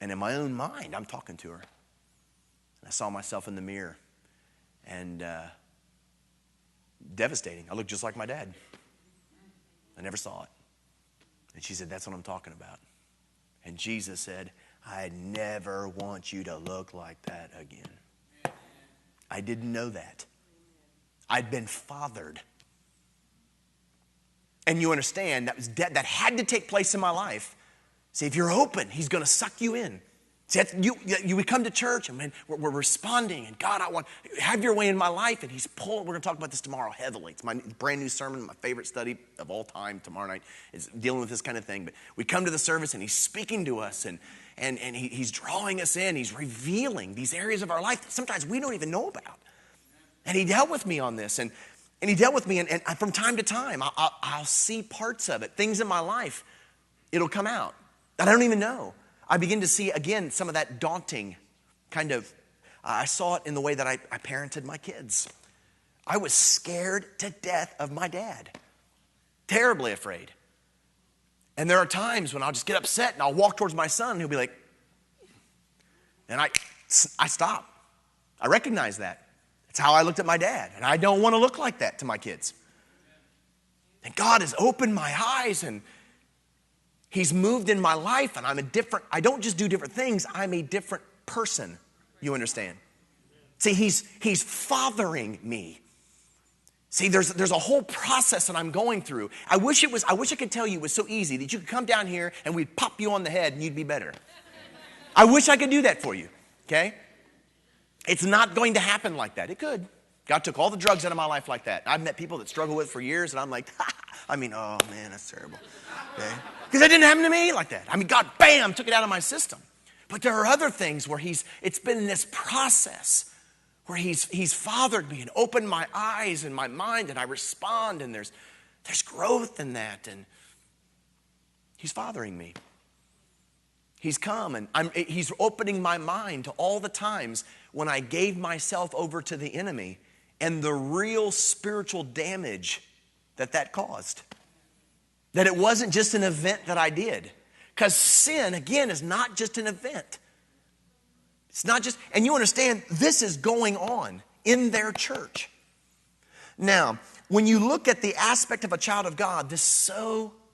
And in my own mind, I'm talking to her. And I saw myself in the mirror. And devastating. I looked just like my dad. I never saw it. And she said, that's what I'm talking about. And Jesus said, I never want you to look like that again. I didn't know that. I'd been fathered. And you understand, that had to take place in my life. See, if you're open, he's going to suck you in. See, we come to church and man, we're responding. And God, I want have your way in my life. And he's pulling. We're going to talk about this tomorrow heavily. It's my brand new sermon, my favorite study of all time tomorrow night. Is dealing with this kind of thing. But we come to the service and he's speaking to us. And he's drawing us in. He's revealing these areas of our life that sometimes we don't even know about. And he dealt with me on this. And he dealt with me. And from time to time, I'll see parts of it. Things in my life, it'll come out that I don't even know. I begin to see, again, some of that daunting kind of, I saw it in the way that I parented my kids. I was scared to death of my dad. Terribly afraid. And there are times when I'll just get upset and I'll walk towards my son and he'll be like, and I stop. I recognize that. It's how I looked at my dad. And I don't want to look like that to my kids. And God has opened my eyes and he's moved in my life and I don't just do different things, I'm a different person. You understand? See, he's fathering me. See, there's a whole process that I'm going through. I wish I could tell you it was so easy that you could come down here and we'd pop you on the head and you'd be better. I wish I could do that for you, okay? It's not going to happen like that. It could. God took all the drugs out of my life like that. I've met people that struggle with it for years and I'm like, oh man, that's terrible. Okay? Because it didn't happen to me like that. I mean, God, bam, took it out of my system. But there are other things where it's been this process where he's fathered me and opened my eyes and my mind and I respond and there's growth in that and he's fathering me. He's come and he's opening my mind to all the times when I gave myself over to the enemy and the real spiritual damage that caused. That it wasn't just an event that I did. Because sin, again, is not just an event. It's not just, and you understand, this is going on in their church. Now, when you look at the aspect of a child of God, this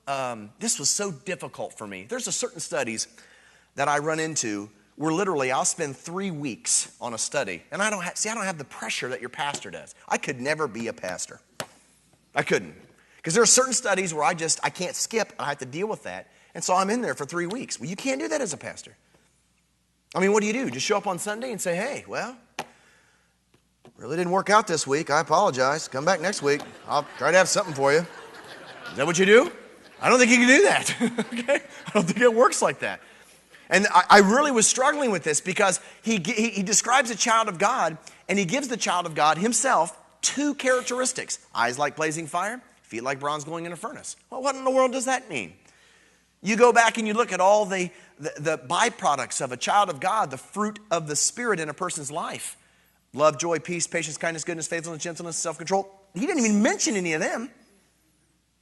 was so difficult for me. There's certain studies that I run into where literally I'll spend 3 weeks on a study. And I don't have the pressure that your pastor does. I could never be a pastor. I couldn't. Because there are certain studies where I can't skip. I have to deal with that. And so I'm in there for 3 weeks. Well, you can't do that as a pastor. I mean, what do? Just show up on Sunday and say, hey, well, really didn't work out this week. I apologize. Come back next week. I'll try to have something for you. Is that what you do? I don't think you can do that. Okay? I don't think it works like that. And I really was struggling with this because he describes a child of God and he gives the child of God himself 2 characteristics. Eyes like blazing fire, feet like bronze glowing in a furnace. Well, what in the world does that mean? You go back and you look at all the byproducts of a child of God, the fruit of the Spirit in a person's life. Love, joy, peace, patience, kindness, goodness, faithfulness, gentleness, self-control. He didn't even mention any of them.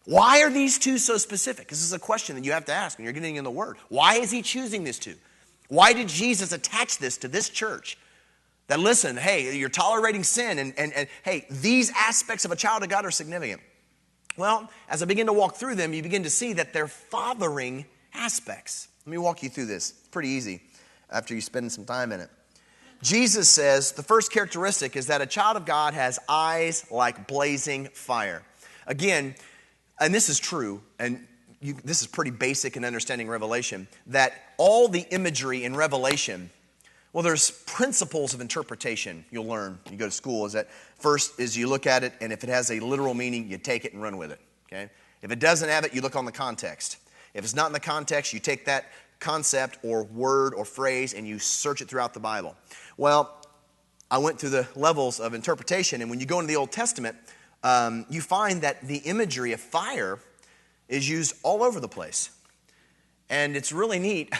Why are these 2 so specific? This is a question that you have to ask when you're getting in the Word. Why is he choosing these 2? Why did Jesus attach this to this church? That listen, hey, you're tolerating sin and hey, these aspects of a child of God are significant. Well, as I begin to walk through them, you begin to see that they're fathering aspects. Let me walk you through this. It's pretty easy after you spend some time in it. Jesus says the first characteristic is that a child of God has eyes like blazing fire. Again, and this is true, and this is pretty basic in understanding Revelation, that all the imagery in Revelation, well, there's principles of interpretation you'll learn when you go to school. Is that first is you look at it, and if it has a literal meaning, you take it and run with it. Okay? If it doesn't have it, you look on the context. If it's not in the context, you take that concept or word or phrase and you search it throughout the Bible. Well, I went through the levels of interpretation, and when you go into the Old Testament, you find that the imagery of fire is used all over the place. And it's really neat.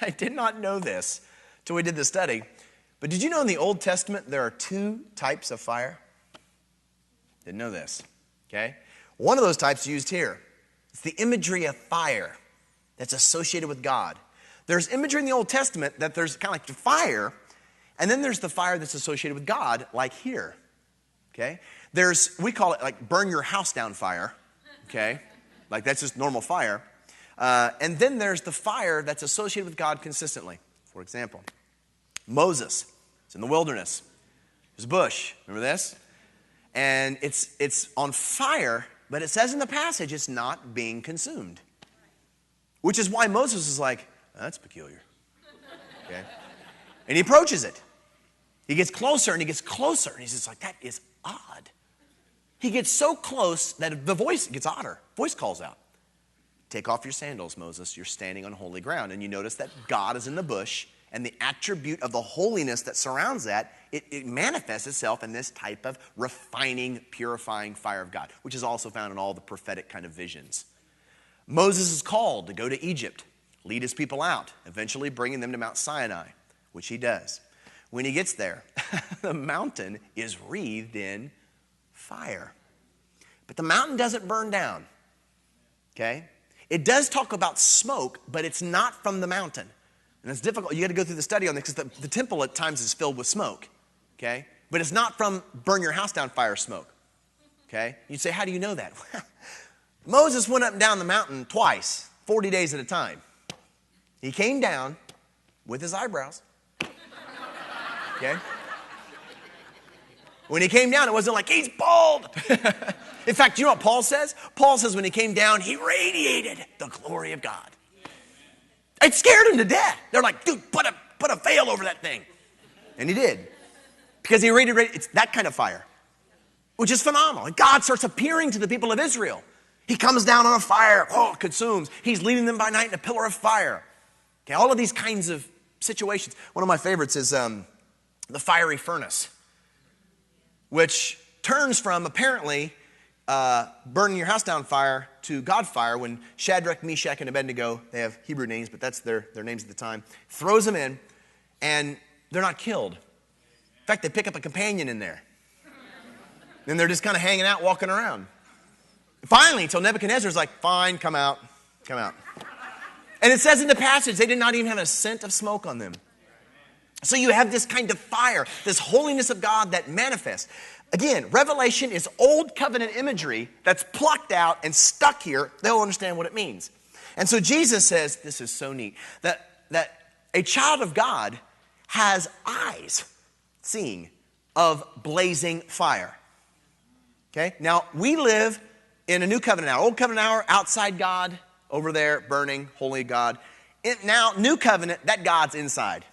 I did not know this till we did the study. But did you know in the Old Testament there are 2 types of fire? Didn't know this. Okay? One of those types used here. It's the imagery of fire that's associated with God. there's imagery in the Old Testament that there's kind of like the fire, and then there's the fire that's associated with God, like here, okay? We call it like burn your house down fire, okay? Like that's just normal fire. And then there's the fire that's associated with God consistently. For example, Moses is in the wilderness. There's a bush. Remember this? And it's on fire, but it says in the passage it's not being consumed. Which is why Moses is like, that's peculiar. Okay? And he approaches it. He gets closer and he gets closer. And he's just like, that is odd. He gets so close that the voice gets odder. Voice calls out. Take off your sandals, Moses. You're standing on holy ground. And you notice that God is in the bush. And the attribute of the holiness that surrounds that, it manifests itself in this type of refining, purifying fire of God, which is also found in all the prophetic kind of visions. Moses is called to go to Egypt, lead his people out, eventually bringing them to Mount Sinai, which he does. When he gets there, the mountain is wreathed in fire. But the mountain doesn't burn down, okay? It does talk about smoke, but it's not from the mountain. And it's difficult. You got to go through the study on this because the temple at times is filled with smoke, okay? But it's not from burn your house down fire smoke, okay? You'd say, how do you know that? Moses went up and down the mountain twice, 40 days at a time. He came down with his eyebrows, okay? When he came down, it wasn't like, he's bald. In fact, you know what Paul says? Paul says when he came down, he radiated the glory of God. It scared him to death. They're like, dude, put a veil over that thing. And he did. Because he radiated, it's that kind of fire, which is phenomenal. And God starts appearing to the people of Israel. He comes down on a fire, consumes. He's leading them by night in a pillar of fire. Okay, all of these kinds of situations. One of my favorites is the fiery furnace, which turns from apparently burning your house down fire to God fire when Shadrach, Meshach, and Abednego, they have Hebrew names, but that's their names at the time, throws them in, and they're not killed. In fact, they pick up a companion in there. And they're just kind of hanging out, walking around. Finally, until Nebuchadnezzar's like, fine, come out. And it says in the passage, they did not even have a scent of smoke on them. So you have this kind of fire, this holiness of God that manifests. Again, Revelation is old covenant imagery that's plucked out and stuck here. They'll understand what it means. And so Jesus says, this is so neat, that a child of God has eyes seeing of blazing fire. Okay? Now, we live in a new covenant hour. Old covenant hour, outside God, over there, burning, holy God. Now, new covenant, that God's inside.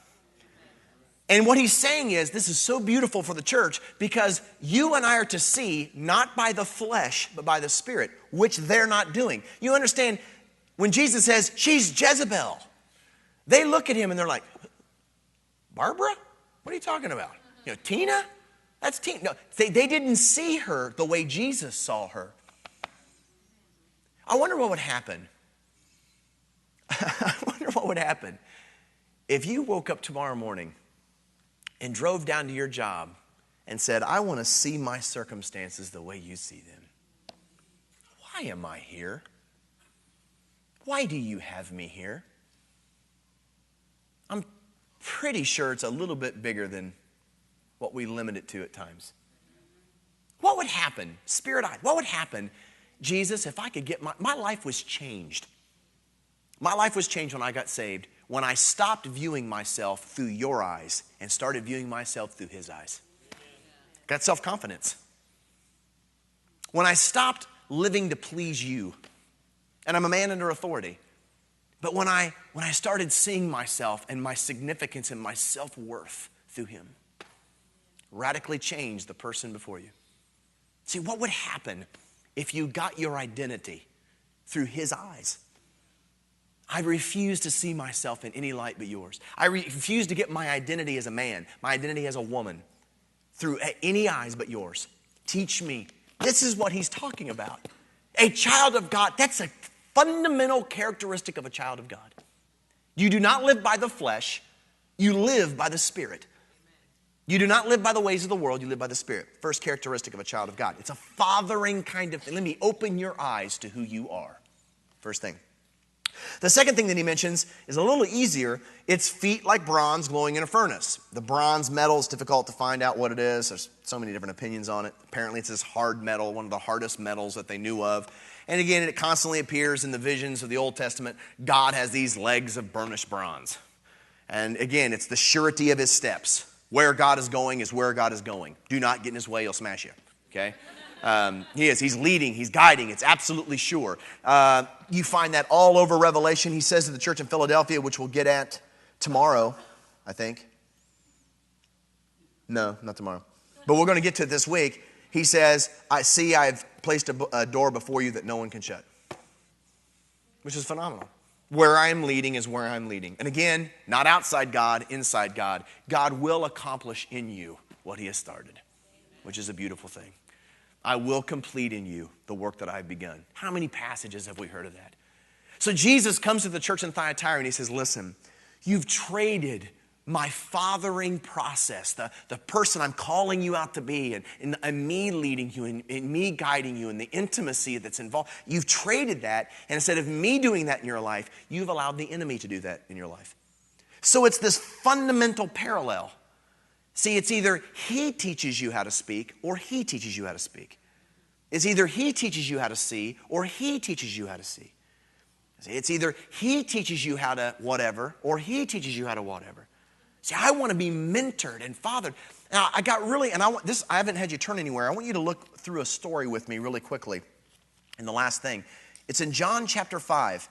And what he's saying is, this is so beautiful for the church because you and I are to see not by the flesh, but by the Spirit, which they're not doing. You understand, when Jesus says, she's Jezebel, they look at him and they're like, Barbara? What are you talking about? Tina? That's Tina. No, they didn't see her the way Jesus saw her. I wonder what would happen. I wonder what would happen if you woke up tomorrow morning and drove down to your job and said, I want to see my circumstances the way you see them. Why am I here? Why do you have me here? I'm pretty sure it's a little bit bigger than what we limit it to at times. What would happen, spirit-eyed, what would happen, Jesus, if I could get my life was changed. My life was changed when I got saved, when I stopped viewing myself through your eyes and started viewing myself through his eyes. Got self-confidence. When I stopped living to please you, and I'm a man under authority, but when I started seeing myself and my significance and my self-worth through him, radically changed the person before you. See, what would happen if you got your identity through his eyes? I refuse to see myself in any light but yours. I refuse to get my identity as a man, my identity as a woman, through any eyes but yours. Teach me. This is what he's talking about. A child of God, that's a fundamental characteristic of a child of God. You do not live by the flesh, you live by the Spirit. You do not live by the ways of the world, you live by the Spirit. First characteristic of a child of God. It's a fathering kind of thing. Let me open your eyes to who you are. First thing. The second thing that he mentions is a little easier. It's feet like bronze glowing in a furnace. The bronze metal is difficult to find out what it is. There's so many different opinions on it. Apparently it's this hard metal, one of the hardest metals that they knew of. And again, it constantly appears in the visions of the Old Testament. God has these legs of burnished bronze. And again, it's the surety of his steps. Where God is going is where God is going. Do not get in his way, he'll smash you. Okay? He's leading, he's guiding, it's absolutely sure. You find that all over Revelation. He says to the church in Philadelphia, which we'll get at tomorrow, I think. No, not tomorrow. But we're going to get to it this week. He says, I've placed a door before you that no one can shut. Which is phenomenal. Where I am leading is where I'm leading. And again, not outside God, inside God. God will accomplish in you what he has started, which is a beautiful thing. I will complete in you the work that I've begun. How many passages have we heard of that? So Jesus comes to the church in Thyatira and he says, listen, you've traded my fathering process, the person I'm calling you out to be, and me leading you, and me guiding you, and the intimacy that's involved. You've traded that, and instead of me doing that in your life, you've allowed the enemy to do that in your life. So it's this fundamental parallel. See, it's either he teaches you how to speak, or he teaches you how to speak. It's either he teaches you how to see, or he teaches you how to see. It's either he teaches you how to whatever, or he teaches you how to whatever. See, I want to be mentored and fathered. Now, I haven't had you turn anywhere. I want you to look through a story with me really quickly. And the last thing, it's in John chapter 5.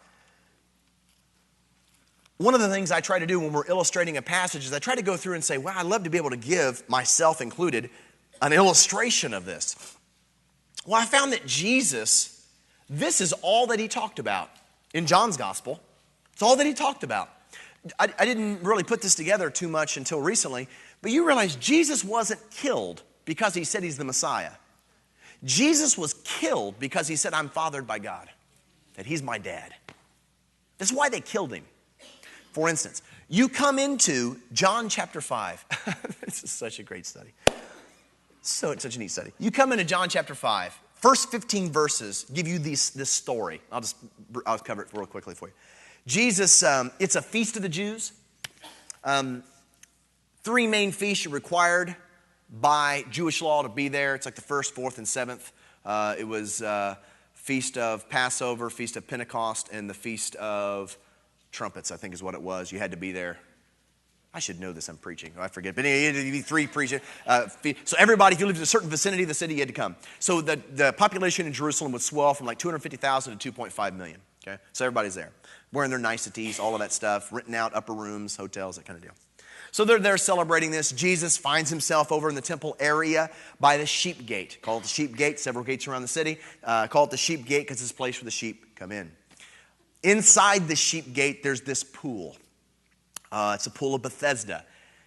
One of the things I try to do when we're illustrating a passage is I try to go through and say, well, I'd love to be able to give, myself included, an illustration of this. Well, I found that Jesus, this is all that he talked about in John's gospel. It's all that he talked about. I didn't really put this together too much until recently, but you realize Jesus wasn't killed because he said he's the Messiah. Jesus was killed because he said, I'm fathered by God, that he's my dad. That's why they killed him. For instance, you come into John chapter 5. This is such a great study. Such a neat study. You come into John chapter 5. First 15 verses give you this story. I'll cover it real quickly for you. Jesus, it's a feast of the Jews. 3 main feasts are required by Jewish law to be there. It's like the 1st, 4th, and 7th. It was Feast of Passover, Feast of Pentecost, and the Feast of Trumpets, I think is what it was. You had to be there. I should know this, I'm preaching. I forget. But anyway, you had to be 3 preachers. So everybody, if you lived in a certain vicinity of the city, you had to come. So the population in Jerusalem would swell from like 250,000 to 2.5 million. Okay? So everybody's there. Wearing their niceties, all of that stuff, renting out upper rooms, hotels, that kind of deal. So they're there celebrating this. Jesus finds himself over in the temple area by the sheep gate. Call it the sheep gate, several gates around the city. Call it the sheep gate because it's a place where the sheep come in. Inside the sheep gate, there's this pool. It's a pool of Bethesda.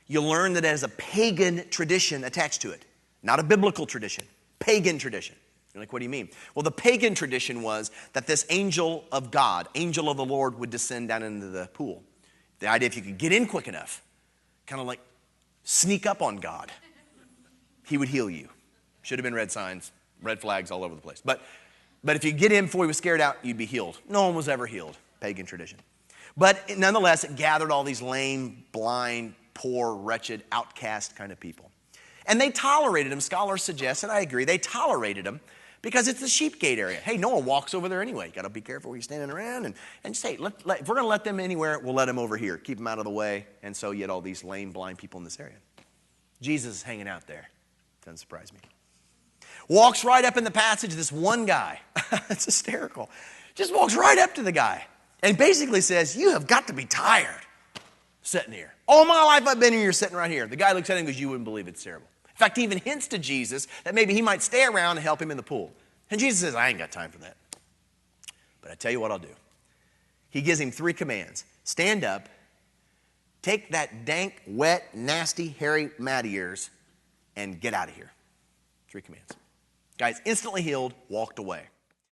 You'll learn that it has a pagan tradition attached to it. Not a biblical tradition, pagan tradition. You're like, what do you mean? Well, the pagan tradition was that this angel of God, angel of the Lord, would descend down into the pool. The idea, if you could get in quick enough, kind of like sneak up on God, he would heal you. Should have been red signs, red flags all over the place. But if you get in before he was scared out, you'd be healed. No one was ever healed. Pagan tradition. But nonetheless, it gathered all these lame, blind, poor, wretched, outcast kind of people. And they tolerated him. Scholars suggest, and I agree, they tolerated him because it's the sheep gate area. Hey, no one walks over there anyway. You got to be careful where you're standing around. And just say, if we're going to let them anywhere, we'll let them over here. Keep them out of the way. And so you had all these lame, blind people in this area. Jesus is hanging out there. Doesn't surprise me. Walks right up in the passage, this one guy. It's hysterical. Just walks right up to the guy and basically says, you have got to be tired sitting here. All my life I've been here, you're sitting right here. The guy looks at him and goes, you wouldn't believe it's terrible. In fact, he even hints to Jesus that maybe he might stay around and help him in the pool. And Jesus says, I ain't got time for that. But I tell you what I'll do. He gives him 3 commands. Stand up, take that dank, wet, nasty, hairy mat of yours, and get out of here. 3 commands. Guy's instantly healed, walked away.